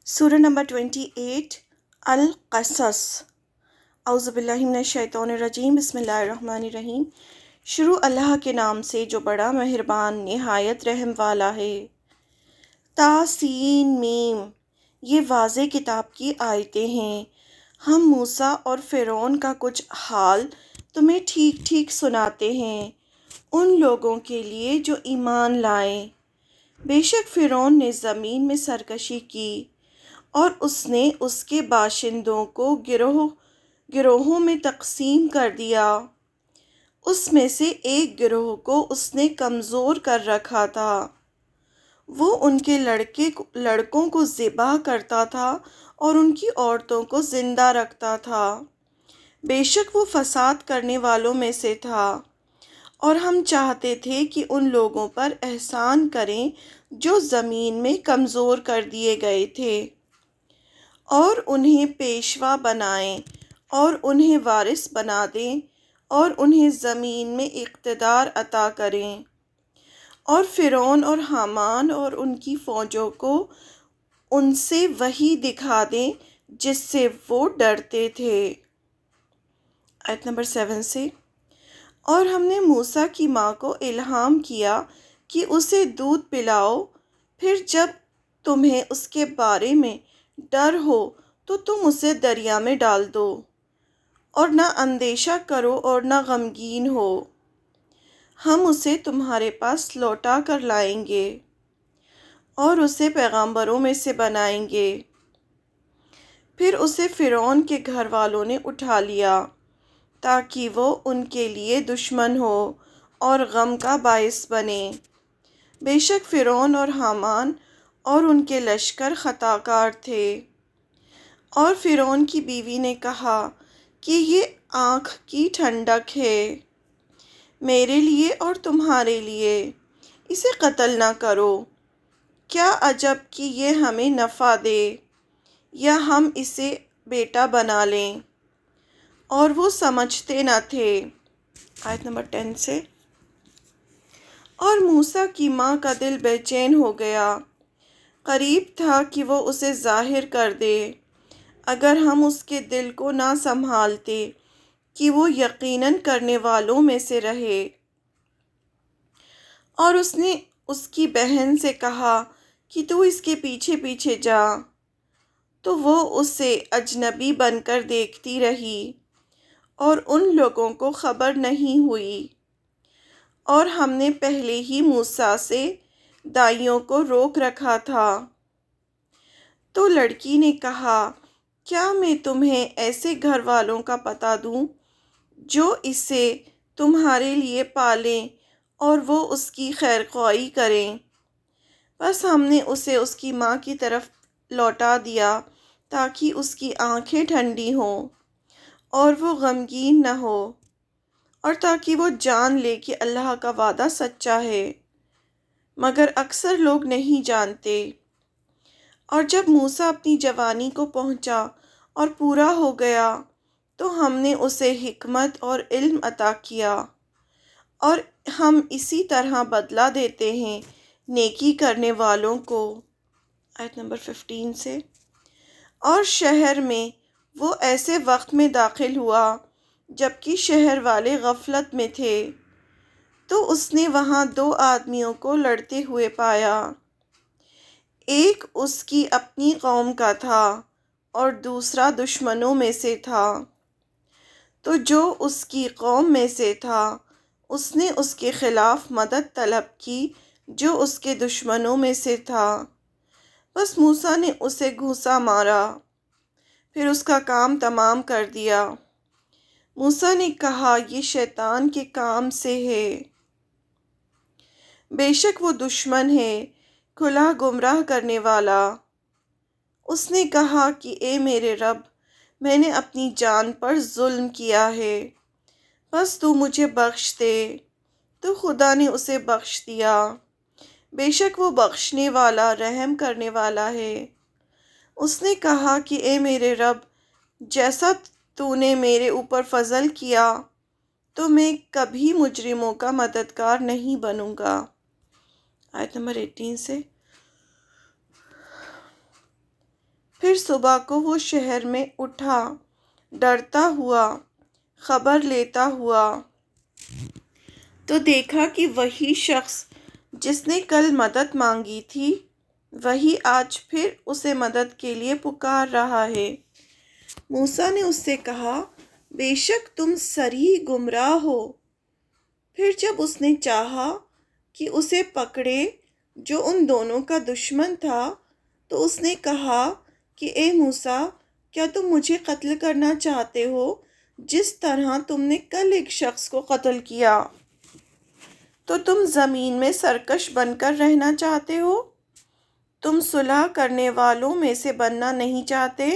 سورہ نمبر 28 القصص۔ اعوذ باللہ من الشیطان الرجیم، بسم اللہ الرحمن الرحیم۔ شروع اللہ کے نام سے جو بڑا مہربان نہایت رحم والا ہے۔ تاسین میم، یہ واضح کتاب کی آیتیں ہیں۔ ہم موسیٰ اور فرعون کا کچھ حال تمہیں ٹھیک ٹھیک سناتے ہیں، ان لوگوں کے لیے جو ایمان لائیں۔ بے شک فرعون نے زمین میں سرکشی کی اور اس نے اس کے باشندوں کو گروہوں میں تقسیم کر دیا۔ اس میں سے ایک گروہ کو اس نے کمزور کر رکھا تھا، وہ ان کے لڑکوں کو ذبح کرتا تھا اور ان کی عورتوں کو زندہ رکھتا تھا۔ بے شک وہ فساد کرنے والوں میں سے تھا، اور ہم چاہتے تھے کہ ان لوگوں پر احسان کریں جو زمین میں کمزور کر دیے گئے تھے، اور انہیں پیشوا بنائیں اور انہیں وارث بنا دیں اور انہیں زمین میں اقتدار عطا کریں، اور فرعون اور حامان اور ان کی فوجوں کو ان سے وحی دکھا دیں جس سے وہ ڈرتے تھے۔ آیت نمبر 7 سے، اور ہم نے موسیٰ کی ماں کو الہام کیا کہ اسے دودھ پلاؤ، پھر جب تمہیں اس کے بارے میں ڈر ہو تو تم اسے دریا میں ڈال دو، اور نہ اندیشہ کرو اور نہ غمگین ہو، ہم اسے تمہارے پاس لوٹا کر لائیں گے اور اسے پیغمبروں میں سے بنائیں گے۔ پھر اسے فرعون کے گھر والوں نے اٹھا لیا تاکہ وہ ان کے لیے دشمن ہو اور غم کا باعث بنے۔ بے شک فرعون اور حامان اور ان کے لشکر خطا کار تھے۔ اور فرعون کی بیوی نے کہا کہ یہ آنکھ کی ٹھنڈک ہے میرے لیے اور تمہارے لیے، اسے قتل نہ کرو، کیا عجب کہ یہ ہمیں نفع دے یا ہم اسے بیٹا بنا لیں، اور وہ سمجھتے نہ تھے۔ آیت نمبر 10 سے، اور موسیٰ کی ماں کا دل بے چین ہو گیا، قریب تھا کہ وہ اسے ظاہر کر دے اگر ہم اس کے دل کو نہ سنبھالتے کہ وہ یقیناً کرنے والوں میں سے رہے۔ اور اس نے اس کی بہن سے کہا کہ تو اس کے پیچھے پیچھے جا، تو وہ اسے اجنبی بن کر دیکھتی رہی اور ان لوگوں کو خبر نہیں ہوئی، اور ہم نے پہلے ہی موسیٰ سے دائیوں کو روک رکھا تھا۔ تو لڑکی نے کہا، کیا میں تمہیں ایسے گھر والوں کا پتہ دوں جو اسے تمہارے لیے پالیں اور وہ اس کی خیرخواہی کریں؟ بس ہم نے اسے اس کی ماں کی طرف لوٹا دیا تاکہ اس کی آنکھیں ٹھنڈی ہوں اور وہ غمگین نہ ہو، اور تاکہ وہ جان لے کہ اللہ کا وعدہ سچا ہے، مگر اکثر لوگ نہیں جانتے۔ اور جب موسیٰ اپنی جوانی کو پہنچا اور پورا ہو گیا تو ہم نے اسے حکمت اور علم عطا کیا، اور ہم اسی طرح بدلہ دیتے ہیں نیکی کرنے والوں کو۔ آیت نمبر 15 سے، اور شہر میں وہ ایسے وقت میں داخل ہوا جبکہ شہر والے غفلت میں تھے، تو اس نے وہاں 2 آدمیوں کو لڑتے ہوئے پایا، ایک اس کی اپنی قوم کا تھا اور دوسرا دشمنوں میں سے تھا۔ تو جو اس کی قوم میں سے تھا اس نے اس کے خلاف مدد طلب کی جو اس کے دشمنوں میں سے تھا، بس موسیٰ نے اسے گھوسا مارا، پھر اس کا کام تمام کر دیا۔ موسیٰ نے کہا، یہ شیطان کے کام سے ہے، بے شک وہ دشمن ہے کھلا گمراہ کرنے والا۔ اس نے کہا کہ اے میرے رب، میں نے اپنی جان پر ظلم کیا ہے، بس تو مجھے بخش دے۔ تو خدا نے اسے بخش دیا، بے شک وہ بخشنے والا رحم کرنے والا ہے۔ اس نے کہا کہ اے میرے رب، جیسا تو نے میرے اوپر فضل کیا تو میں کبھی مجرموں کا مددگار نہیں بنوں گا۔ آیت نمبر 18 سے، پھر صبح کو وہ شہر میں اٹھا، ڈرتا ہوا، خبر لیتا ہوا، تو دیکھا کہ وہی شخص جس نے کل مدد مانگی تھی وہی آج پھر اسے مدد کے لیے پکار رہا ہے۔ موسیٰ نے اس سے کہا، بے شک تم صریح گمراہ ہو۔ پھر جب اس نے چاہا کہ اسے پکڑے جو ان دونوں کا دشمن تھا، تو اس نے کہا کہ اے موسیٰ، کیا تم مجھے قتل کرنا چاہتے ہو جس طرح تم نے کل ایک شخص کو قتل کیا؟ تو تم زمین میں سرکش بن کر رہنا چاہتے ہو؟ تم صلح کرنے والوں میں سے بننا نہیں چاہتے؟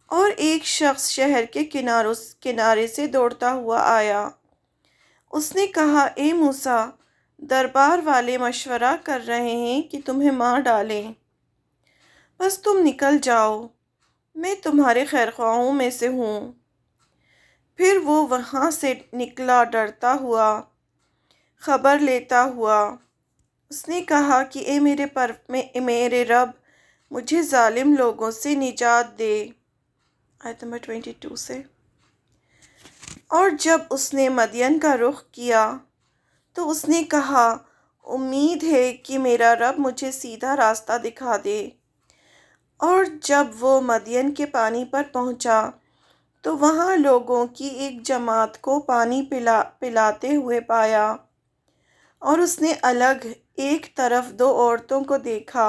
اور ایک شخص شہر کے کنارے سے دوڑتا ہوا آیا۔ اس نے کہا، اے موسیٰ، دربار والے مشورہ کر رہے ہیں کہ تمہیں مار ڈالیں، بس تم نکل جاؤ، میں تمہارے خیرخواہوں میں سے ہوں۔ پھر وہ وہاں سے نکلا، ڈرتا ہوا، خبر لیتا ہوا۔ اس نے کہا کہ اے میرے رب، مجھے ظالم لوگوں سے نجات دے۔ آیت نمبر 22 سے۔ اور جب اس نے مدین کا رخ کیا تو اس نے کہا، امید ہے کہ میرا رب مجھے سیدھا راستہ دکھا دے۔ اور جب وہ مدین کے پانی پر پہنچا تو وہاں لوگوں کی ایک جماعت کو پانی پلاتے ہوئے پایا، اور اس نے الگ ایک طرف دو عورتوں کو دیکھا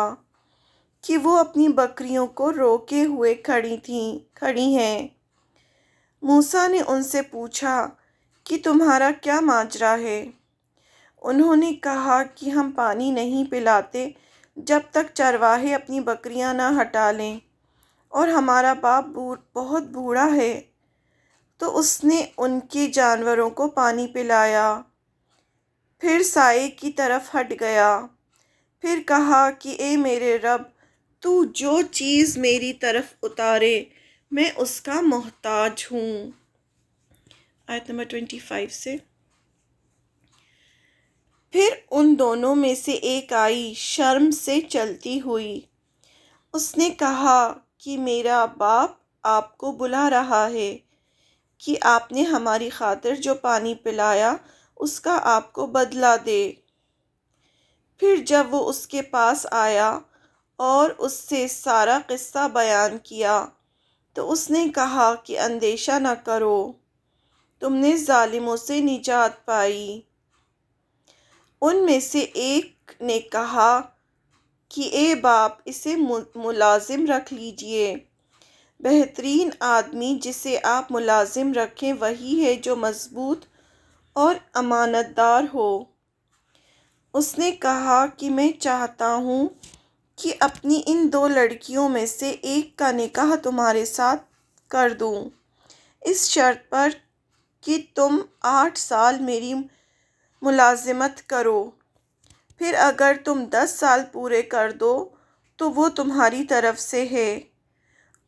کہ وہ اپنی بکریوں کو روکے ہوئے کھڑی ہیں۔ موسیٰ نے ان سے پوچھا کہ تمہارا کیا ماجرا ہے؟ انہوں نے کہا کہ ہم پانی نہیں پلاتے جب تک چرواہے اپنی بکریاں نہ ہٹا لیں، اور ہمارا باپ بہت بوڑھا ہے۔ تو اس نے ان کے جانوروں کو پانی پلایا، پھر سائے کی طرف ہٹ گیا، پھر کہا کہ اے میرے رب، تو جو چیز میری طرف اتارے میں اس کا محتاج ہوں۔ آیت نمبر 25 سے۔ پھر ان دونوں میں سے ایک آئی، شرم سے چلتی ہوئی۔ اس نے کہا کہ میرا باپ آپ کو بلا رہا ہے کہ آپ نے ہماری خاطر جو پانی پلایا اس کا آپ کو بدلہ دے۔ پھر جب وہ اس کے پاس آیا اور اس سے سارا قصہ بیان کیا تو اس نے کہا کہ اندیشہ نہ کرو، تم نے ظالموں سے نجات پائی۔ ان میں سے ایک نے کہا کہ اے باپ، اسے ملازم رکھ لیجئے۔ بہترین آدمی جسے آپ ملازم رکھیں وہی ہے جو مضبوط اور امانت دار ہو۔ اس نے کہا کہ میں چاہتا ہوں کہ اپنی ان دو لڑکیوں میں سے ایک کا نکاح تمہارے ساتھ کر دوں، اس شرط پر کہ تم 8 سال میری ملازمت کرو، پھر اگر تم 10 سال پورے کر دو تو وہ تمہاری طرف سے ہے،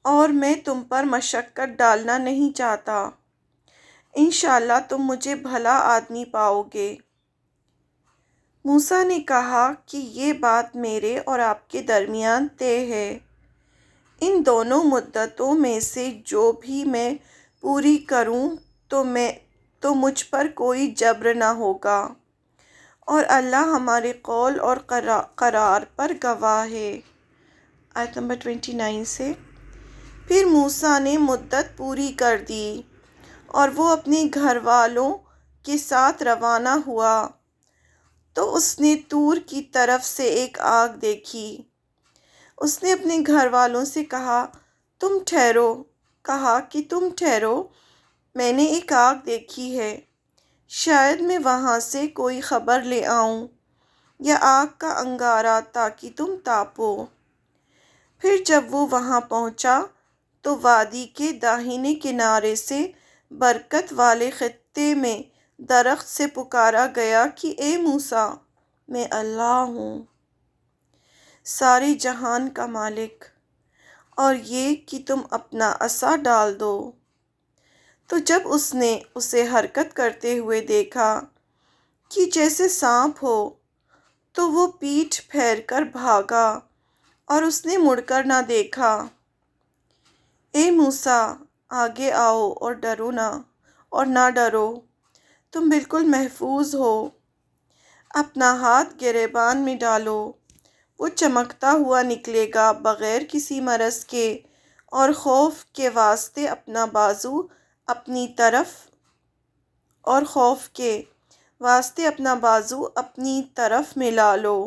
اور میں تم پر مشقت ڈالنا نہیں چاہتا۔ انشاءاللہ تم مجھے بھلا آدمی پاؤ گے۔ موسیٰ نے کہا کہ یہ بات میرے اور آپ کے درمیان طے ہے، ان دونوں مدتوں میں سے جو بھی میں پوری کروں تو مجھ پر کوئی جبر نہ ہوگا، اور اللہ ہمارے قول اور قرار پر گواہ ہے۔ آیت نمبر 29 سے۔ پھر موسیٰ نے مدت پوری کر دی اور وہ اپنے گھر والوں کے ساتھ روانہ ہوا، تو اس نے طور کی طرف سے ایک آگ دیکھی۔ اس نے اپنے گھر والوں سے کہا کہ تم ٹھہرو، میں نے ایک آگ دیکھی ہے، شاید میں وہاں سے کوئی خبر لے آؤں یا آگ کا انگارہ تاکہ تم تاپو۔ پھر جب وہ وہاں پہنچا تو وادی کے داہنے کنارے سے برکت والے خطے میں درخت سے پکارا گیا کہ اے موسیٰ، میں اللہ ہوں، سارے جہان کا مالک، اور یہ کہ تم اپنا عصا ڈال دو۔ تو جب اس نے اسے حرکت کرتے ہوئے دیکھا کہ جیسے سانپ ہو، تو وہ پیٹھ پھیر کر بھاگا اور اس نے مڑ کر نہ دیکھا۔ اے موسیٰ، آگے آؤ اور ڈرو نہ، اور نہ ڈرو، تم بالکل محفوظ ہو۔ اپنا ہاتھ گریبان میں ڈالو، وہ چمکتا ہوا نکلے گا بغیر کسی مرض کے، اور خوف کے واسطے اپنا بازو اپنی طرف ملا لو۔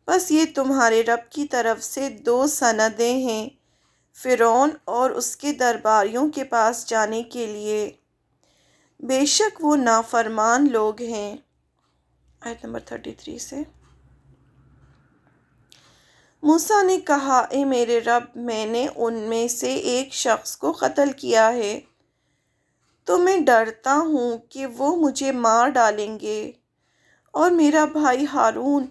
بس یہ تمہارے رب کی طرف سے 2 سندیں ہیں فرعون اور اس کے درباریوں کے پاس جانے کے لیے، بے شک وہ نافرمان لوگ ہیں۔ آیت نمبر 33 سے۔ موسیٰ نے کہا، اے میرے رب، میں نے ان میں سے ایک شخص کو قتل کیا ہے، تو میں ڈرتا ہوں کہ وہ مجھے مار ڈالیں گے، اور میرا بھائی ہارون،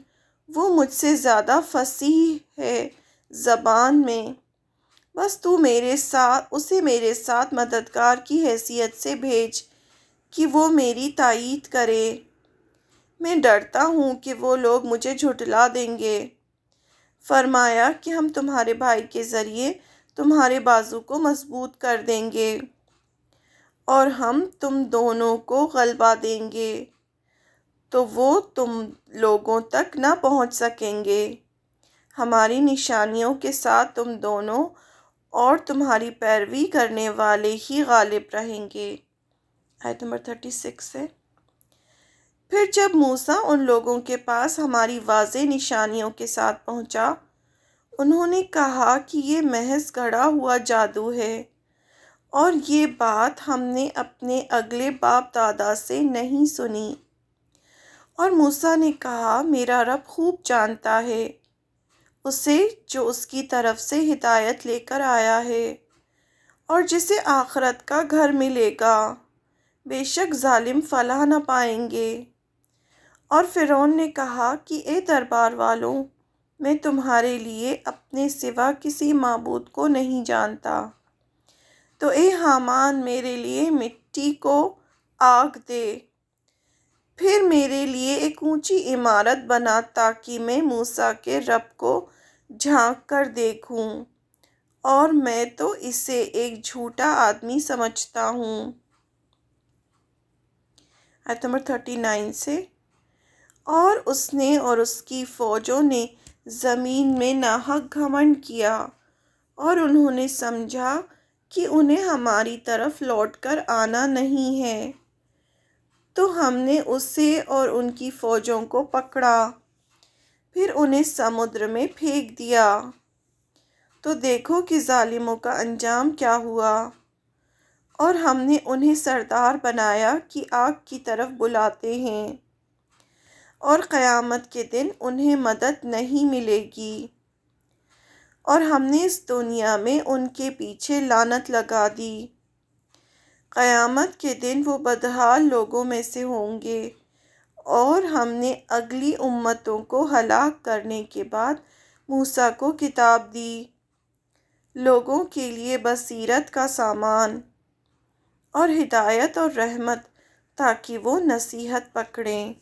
وہ مجھ سے زیادہ فصیح ہے زبان میں، بس تو اسے میرے ساتھ مددگار کی حیثیت سے بھیج کہ وہ میری تائید کرے۔ میں ڈرتا ہوں کہ وہ لوگ مجھے جھٹلا دیں گے۔ فرمایا کہ ہم تمہارے بھائی کے ذریعے تمہارے بازو کو مضبوط کر دیں گے، اور ہم تم دونوں کو غلبہ دیں گے، تو وہ تم لوگوں تک نہ پہنچ سکیں گے۔ ہماری نشانیوں کے ساتھ تم دونوں اور تمہاری پیروی کرنے والے ہی غالب رہیں گے۔ آیت نمبر 36 سے۔ پھر جب موسیٰ ان لوگوں کے پاس ہماری واضح نشانیوں کے ساتھ پہنچا، انہوں نے کہا کہ یہ محض گھڑا ہوا جادو ہے، اور یہ بات ہم نے اپنے اگلے باپ دادا سے نہیں سنی۔ اور موسیٰ نے کہا، میرا رب خوب جانتا ہے اسے جو اس کی طرف سے ہدایت لے کر آیا ہے، اور جسے آخرت کا گھر ملے گا، بے شک ظالم فلاح نہ پائیں گے۔ اور فرعون نے کہا کہ اے دربار والوں، میں تمہارے لیے اپنے سوا کسی معبود کو نہیں جانتا، تو اے حامان میرے لیے مٹی کو آگ دے، پھر میرے لیے ایک اونچی عمارت بنا تاکہ میں موسیٰ کے رب کو جھانک کر دیکھوں، اور میں تو اسے ایک جھوٹا آدمی سمجھتا ہوں۔ آیت نمبر 39 سے۔ اور اس نے اور اس کی فوجوں نے زمین میں ناحق گھمنڈ کیا، اور انہوں نے سمجھا کہ انہیں ہماری طرف لوٹ کر آنا نہیں ہے، تو ہم نے اسے اور ان کی فوجوں کو پکڑا، پھر انہیں سمندر میں پھینک دیا، تو دیکھو کہ ظالموں کا انجام کیا ہوا۔ اور ہم نے انہیں سردار بنایا کہ آگ کی طرف بلاتے ہیں، اور قیامت کے دن انہیں مدد نہیں ملے گی، اور ہم نے اس دنیا میں ان کے پیچھے لعنت لگا دی۔ قیامت کے دن وہ بدحال لوگوں میں سے ہوں گے، اور ہم نے اگلی امتوں کو ہلاک کرنے کے بعد موسیٰ کو کتاب دی، لوگوں کے لیے بصیرت کا سامان، اور ہدایت اور رحمت، تاکہ وہ نصیحت پکڑیں۔